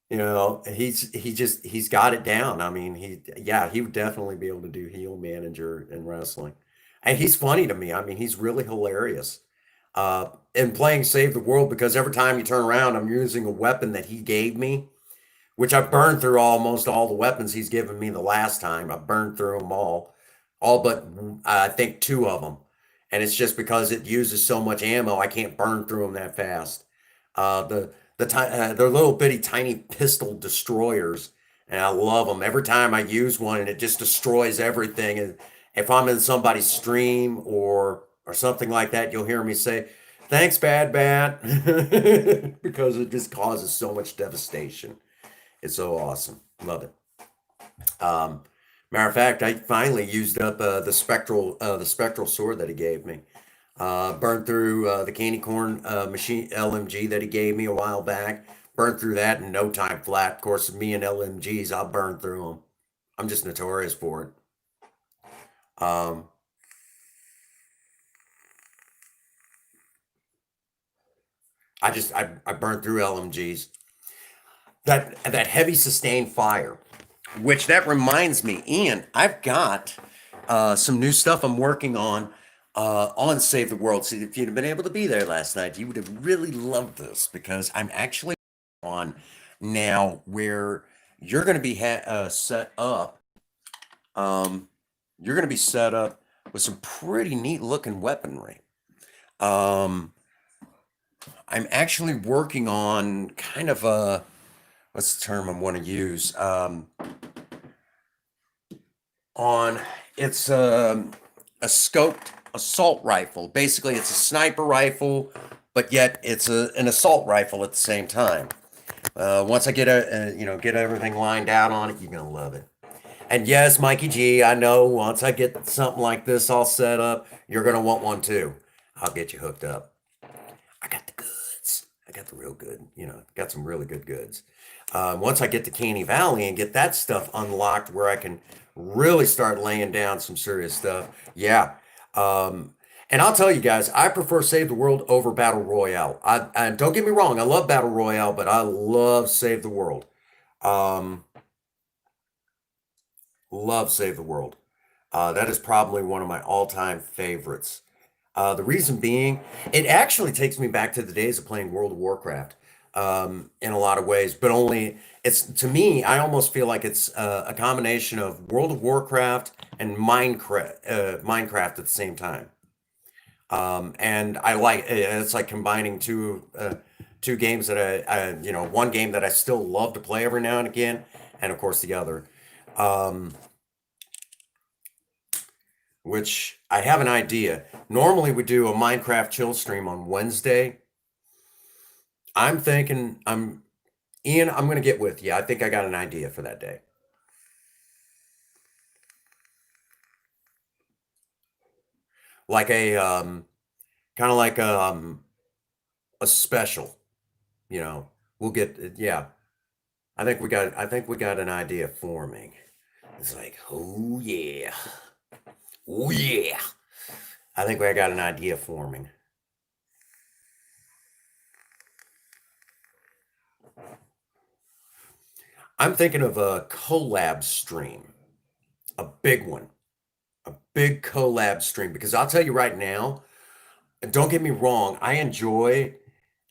S1: he's got it down. I mean, he would definitely be able to do heel manager in wrestling. And he's funny to me. I mean, he's really hilarious. In playing Save the World, because every time you turn around, I'm using a weapon that he gave me, which I've burned through almost all the weapons he's given me the last time. I burned through them all but I think two of them. And it's just because it uses so much ammo, I can't burn through them that fast. They're little bitty tiny pistol destroyers, and I love them. Every time I use one, and it just destroys everything. And if I'm in somebody's stream or something like that, you'll hear me say, "Thanks, Bad Bat," because it just causes so much devastation. It's so awesome. Love it. Um, Matter of fact, I finally used up the spectral sword that he gave me. Burned through the candy corn machine LMG that he gave me a while back. Burned through that in no time flat. Of course, me and LMGs, I'll burn through them. I'm just notorious for it. Um, I burned through LMGs. That heavy sustained fire, which that reminds me, Ian, I've got some new stuff I'm working on Save the World. See, if you'd have been able to be there last night, you would have really loved this because I'm actually on now where you're going to be set up. Um, you're going to be set up with some pretty neat looking weaponry. Um, I'm actually working on kind of a what's the term I want to use? On it's a scoped assault rifle. Basically, it's a sniper rifle, but yet it's an assault rifle at the same time. Once I get everything lined out on it, you're gonna love it. And yes, Mikey G, I know once I get something like this all set up, you're gonna want one too. I'll get you hooked up. I got the goods. I got the real good. Got some really good goods. Once I get to Canny Valley and get that stuff unlocked, where I can really start laying down some serious stuff. Yeah. Um, and I'll tell you guys, I prefer Save the World over Battle Royale. And don't get me wrong, I love Battle Royale, but I love Save the World. Um, love Save the World. That is probably one of my all-time favorites. The reason being, it actually takes me back to the days of playing World of Warcraft, in a lot of ways, but only it's to me, I almost feel like it's a combination of World of Warcraft and Minecraft at the same time. And I like it's like combining two games that one game that I still love to play every now and again, and of course the other. Um, which I have an idea. Normally we do a Minecraft chill stream on Wednesday. I'm thinking I'm Ian, I'm gonna get with you. I think I got an idea for that day. Like a kind of like a special, you know. We'll get yeah. I think we got an idea forming. It's like, oh yeah. Oh yeah. I think I got an idea forming. I'm thinking of a collab stream, a big one, a big collab stream. Because I'll tell you right now, don't get me wrong,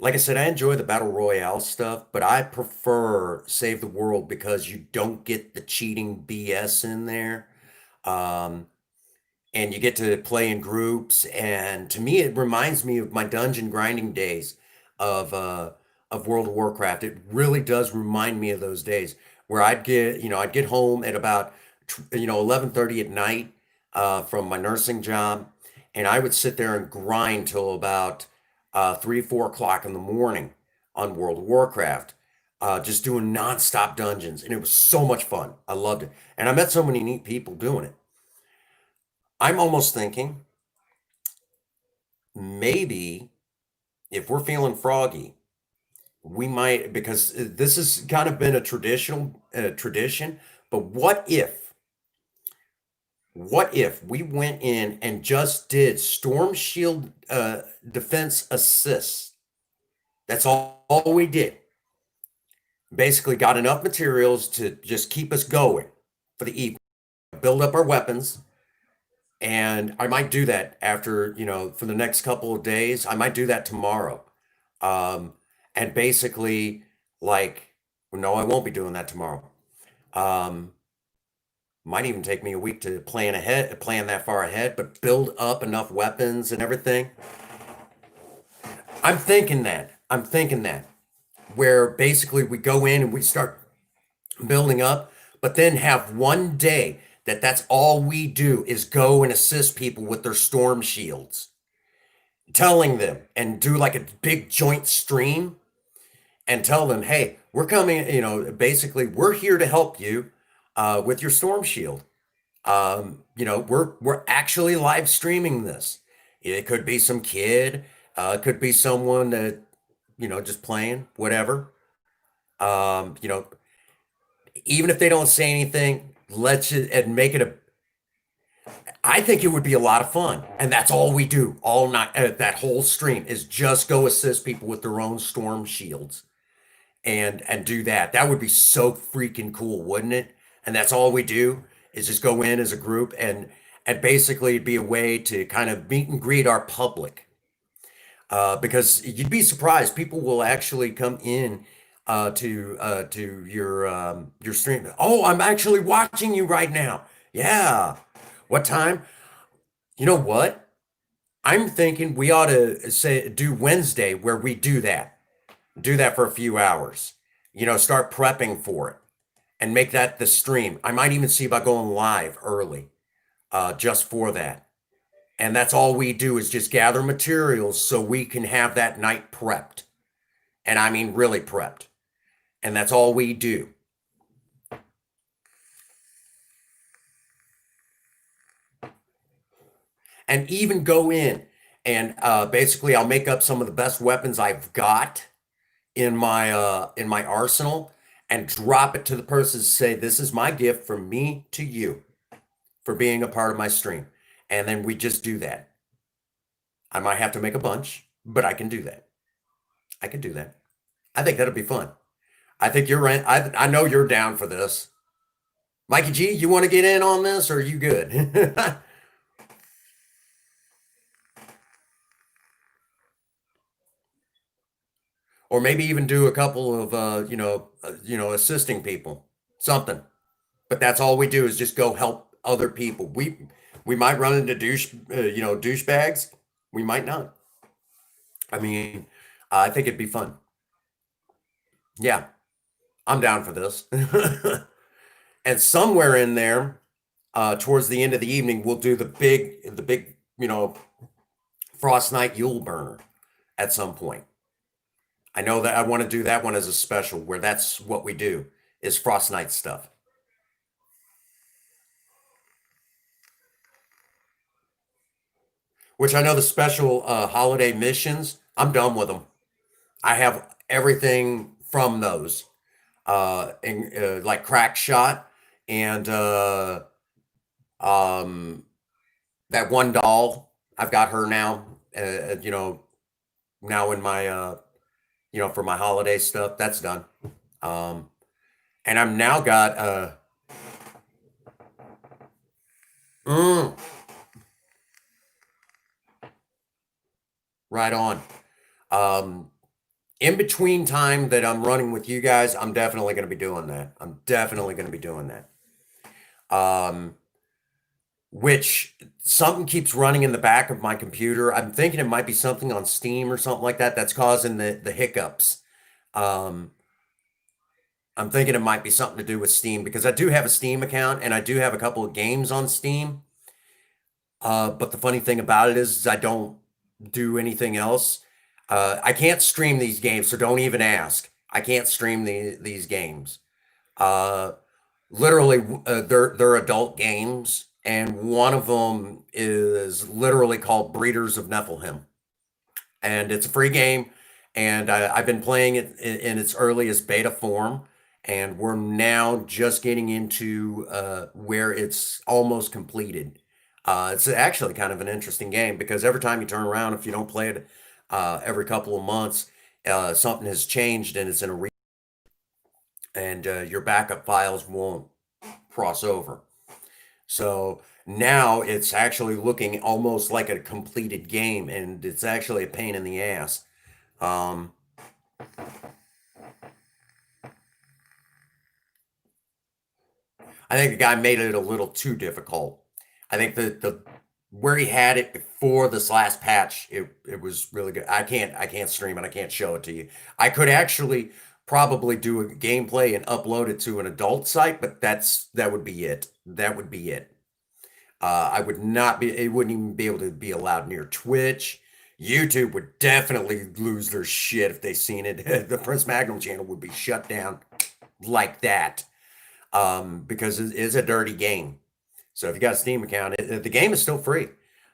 S1: like I said, I enjoy the battle royale stuff, but I prefer Save the World because you don't get the cheating BS in there. Um, and you get to play in groups. And to me, it reminds me of my dungeon grinding days of uh, of World of Warcraft. It really does remind me of those days where I'd get home at about 11:30 at night from my nursing job, and I would sit there and grind till about 3, 4 o'clock in the morning on World of Warcraft. Just doing nonstop dungeons, and it was so much fun. I loved it, and I met so many neat people doing it. I'm almost thinking maybe if we're feeling froggy, we might because this has kind of been a traditional tradition. But what if we went in and just did Storm Shield defense assists? That's all we did. Basically, got enough materials to just keep us going for the evening, build up our weapons. And I might do that after, for the next couple of days. I might do that tomorrow. Um, and basically, like, no, I won't be doing that tomorrow. Um, might even take me a week to plan that far ahead, but build up enough weapons and everything. I'm thinking that where basically we go in and we start building up, but then have one day that's all we do is go and assist people with their storm shields, telling them and do like a big joint stream and tell them, hey, we're coming, basically we're here to help you with your storm shield. We're actually live streaming this. It could be some kid, it could be someone that, just playing, whatever. Um, you know, Even if they don't say anything, let's just and make it a I think it would be a lot of fun. And that's all we do all night. That whole stream is just go assist people with their own storm shields and do that. That would be so freaking cool, wouldn't it? And that's all we do is just go in as a group and basically it'd be a way to kind of meet and greet our public. Because you'd be surprised, people will actually come in to your stream. Oh, I'm actually watching you right now. Yeah. What time? You know what? I'm thinking we ought to say do Wednesday where we do that. Do that for a few hours. Start prepping for it and make that the stream. I might even see about going live early, just for that. And that's all we do is just gather materials so we can have that night prepped. And I mean really prepped. And that's all we do. And even go in and basically I'll make up some of the best weapons I've got in my arsenal and drop it to the person to say, this is my gift from me to you for being a part of my stream. And then we just do that. I might have to make a bunch, but I can do that. I can do that. I think that'll be fun. I think you're right. I know you're down for this. Mikey G, you want to get in on this or are you good? Or maybe even do a couple of assisting people. Something. But that's all we do is just go help other people. We might run into douchebags. We might not. I mean, I think it'd be fun. Yeah, I'm down for this. And somewhere in there, towards the end of the evening, we'll do the big, Frost Night Yule Burner at some point. I know that I want to do that one as a special where that's what we do is Frost Night stuff. Which I know the special holiday missions, I'm done with them. I have everything from those, like Crack Shot and um, that one doll. I've got her now. Now in my for my holiday stuff. That's done. Um, and I'm now got mm, right on. Um, in between time that I'm running with you guys, I'm definitely going to be doing that. I'm definitely going to be doing that. Um, which something keeps running in the back of my computer. I'm thinking it might be something on Steam or something like that that's causing the hiccups. Um, I'm thinking it might be something to do with Steam because I do have a Steam account and I do have a couple of games on Steam. But the funny thing about it is I don't do anything else. I can't stream these games, so don't even ask. I can't stream these games. Uh, Literally, they're adult games, and one of them is literally called Breeders of Nephilim, and it's a free game. And I've been playing it in its earliest beta form, and we're now just getting into where it's almost completed. It's actually kind of an interesting game because every time you turn around, if you don't play it every couple of months, something has changed and it's in a and your backup files won't cross over. So now it's actually looking almost like a completed game, and it's actually a pain in the ass. Um, I think the guy made it a little too difficult. I think the where he had it before this last patch, it was really good. I can't stream it. I can't show it to you. I could actually probably do a gameplay and upload it to an adult site, but that would be it. That would be it. I would not be. It wouldn't even be able to be allowed near Twitch. YouTube would definitely lose their shit if they seen it. The Prince Magnum channel would be shut down like that because it is a dirty game. So if you got a Steam account, the game is still free.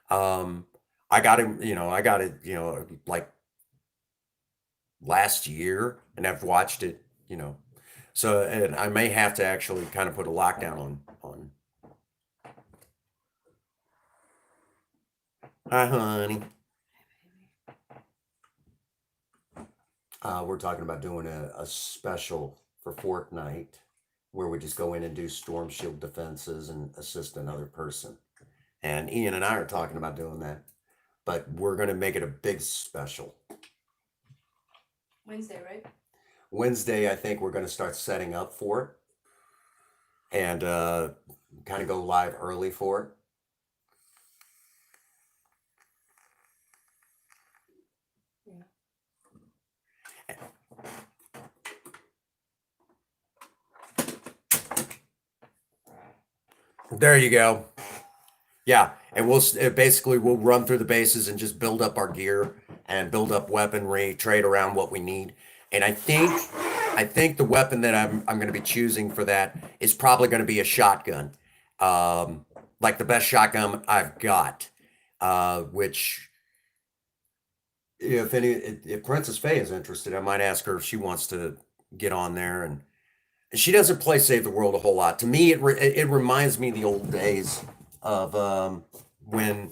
S1: Um, I got it, like last year, and I've watched it, you know. So and I may have to actually kind of put a lockdown on. Hi, honey. We're talking about doing a special for Fortnite where we just go in and do storm shield defenses and assist another person. And Ian and I are talking about doing that, but we're going to make it a big special.
S2: Wednesday, right?
S1: Wednesday, I think we're going to start setting up for it and kind of go live early for it. There you go. Yeah, and basically we'll run through the bases and just build up our gear and build up weaponry, trade around what we need. And I think the weapon that I'm going to be choosing for that is probably going to be a shotgun, like the best shotgun I've got. Which if Princess Faye is interested, I might ask her if she wants to get on there and she doesn't play Save the World a whole lot. To me, it reminds me of the old days of when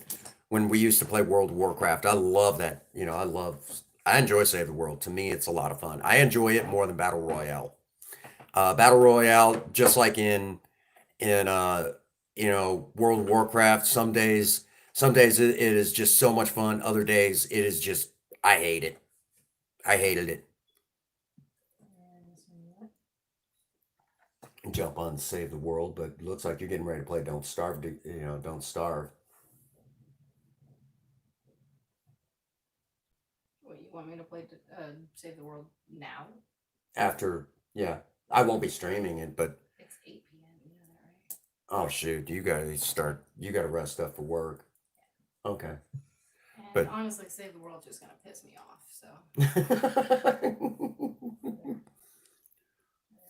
S1: we used to play World of Warcraft. I love that. I enjoy Save the World. To me, it's a lot of fun. I enjoy it more than Battle Royale. Battle Royale, just like in World of Warcraft. Some days it is just so much fun. Other days it is just I hate it. I hated it. Jump on Save the World, but looks like you're getting ready to play Don't Starve. Don't Starve.
S2: What, you want me to play Save the World now?
S1: After, yeah, I won't be streaming it, but
S2: It's 8 p.m. You know that, right?
S1: oh shoot, you gotta rest up for work. Okay.
S2: And
S1: But
S2: honestly, Save the World's just gonna piss me off. So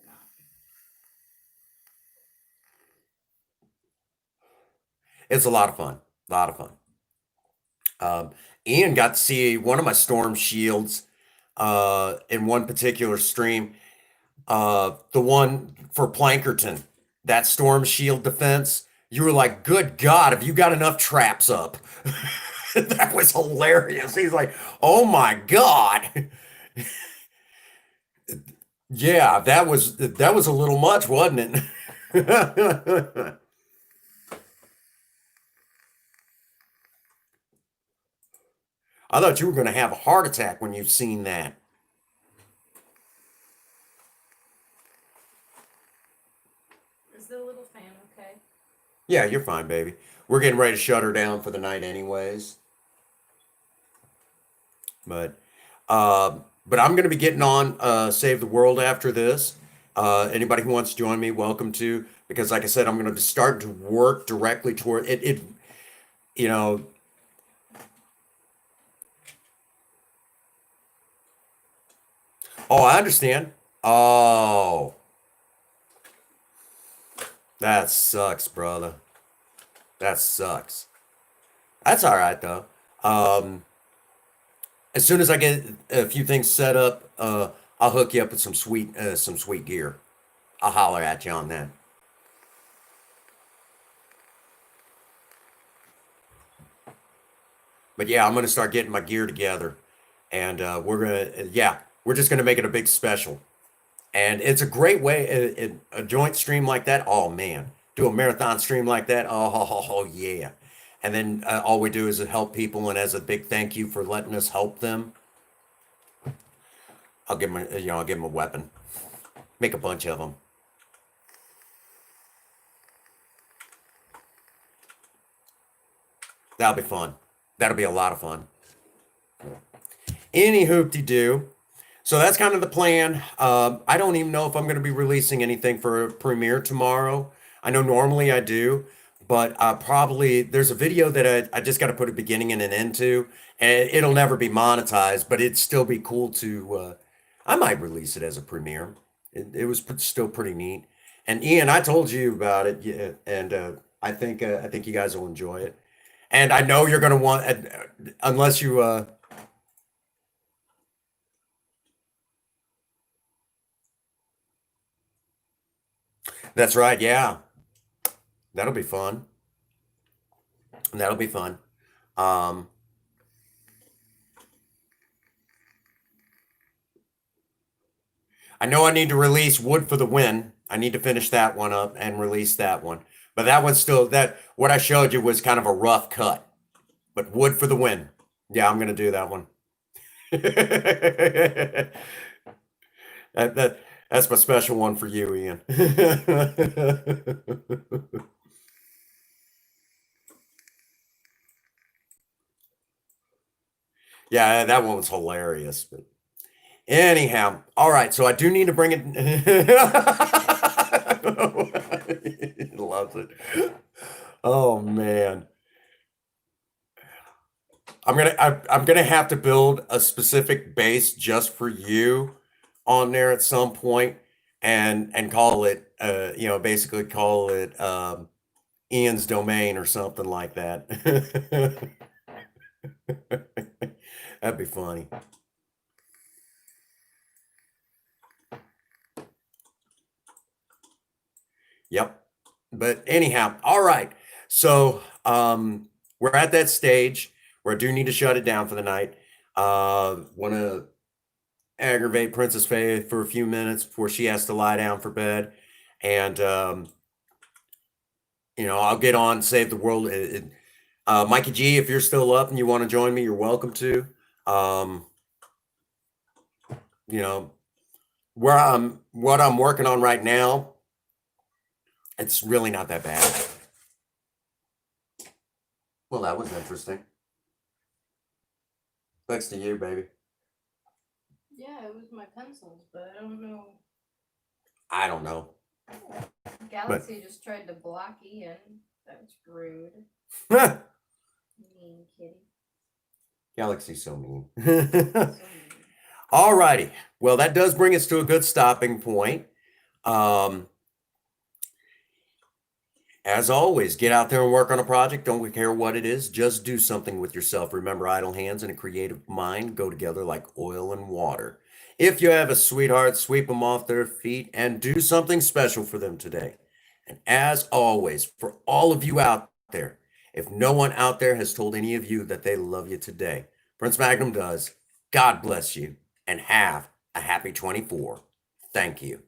S2: not.
S1: it's a lot of fun. A lot of fun. Ian got to see one of my storm shields in one particular stream. The one for Plankerton, that storm shield defense. You were like, "Good God, have you got enough traps up?" That was hilarious. He's like, "Oh my God." Yeah, that was a little much, wasn't it? I thought you were going to have a heart attack when you've seen that.
S2: Is the little fan okay?
S1: Yeah, you're fine, baby. We're getting ready to shut her down for the night, anyways. But but I'm going to be getting on Save the World after this. Anybody who wants to join me, welcome to. Because, like I said, I'm going to start to work directly toward it. You know. Oh, I understand. Oh, that sucks, brother. That sucks. That's all right though. Um, as soon as I get a few things set up, I'll hook you up with some sweet gear. I'll holler at you on that. But yeah, I'm gonna start getting my gear together, and we're just gonna make it a big special. And it's a great way, a joint stream like that. Oh man, do a marathon stream like that. Oh yeah. And then all we do is help people, and as a big thank you for letting us help them, I'll give them a weapon, make a bunch of them. That'll be fun. That'll be a lot of fun. Any hoopty doo. So that's kind of the plan. I don't even know if I'm going to be releasing anything for premiere tomorrow. I know normally I do, but probably there's a video that I just got to put a beginning and an end to, and it'll never be monetized, but it'd still be cool to. I might release it as a premiere. It was still pretty neat. And Ian, I told you about it, yeah, and I think you guys will enjoy it. And I know you're going to want, unless you. That's right. Yeah, that'll be fun. That'll be fun. Um, I know I need to release Wood for the Win. I need to finish that one up and release that one. But that one's still that what I showed you was kind of a rough cut. But Wood for the Win. Yeah, I'm gonna do that one. That's my special one for you, Ian. Yeah, that one was hilarious. But anyhow, all right. So I do need to bring it. He loves it. Oh man, I'm gonna have to build a specific base just for you on there at some point, and call it basically call it Ian's domain or something like that. That'd be funny. Yep. But anyhow, all right. So we're at that stage where I do need to shut it down for the night. Want to aggravate Princess Faye for a few minutes before she has to lie down for bed. And, I'll get on Save the World. Mikey G, if you're still up and you want to join me, you're welcome to. You know, what I'm working on right now, it's really not that bad. Well, that was interesting. Thanks to you, baby.
S2: Yeah, it was my pencils, but I don't know.
S1: I don't know.
S2: Galaxy just tried to block Ian. That's rude. Mean kitty.
S1: Galaxy's so mean.
S2: So mean.
S1: All righty. Well, that does bring us to a good stopping point. As always, get out there and work on a project. Don't care what it is. Just do something with yourself. Remember, idle hands and a creative mind go together like oil and water. If you have a sweetheart, sweep them off their feet and do something special for them today. And as always, for all of you out there, if no one out there has told any of you that they love you today, Prince Magnum does. God bless you and have a happy 24. Thank you.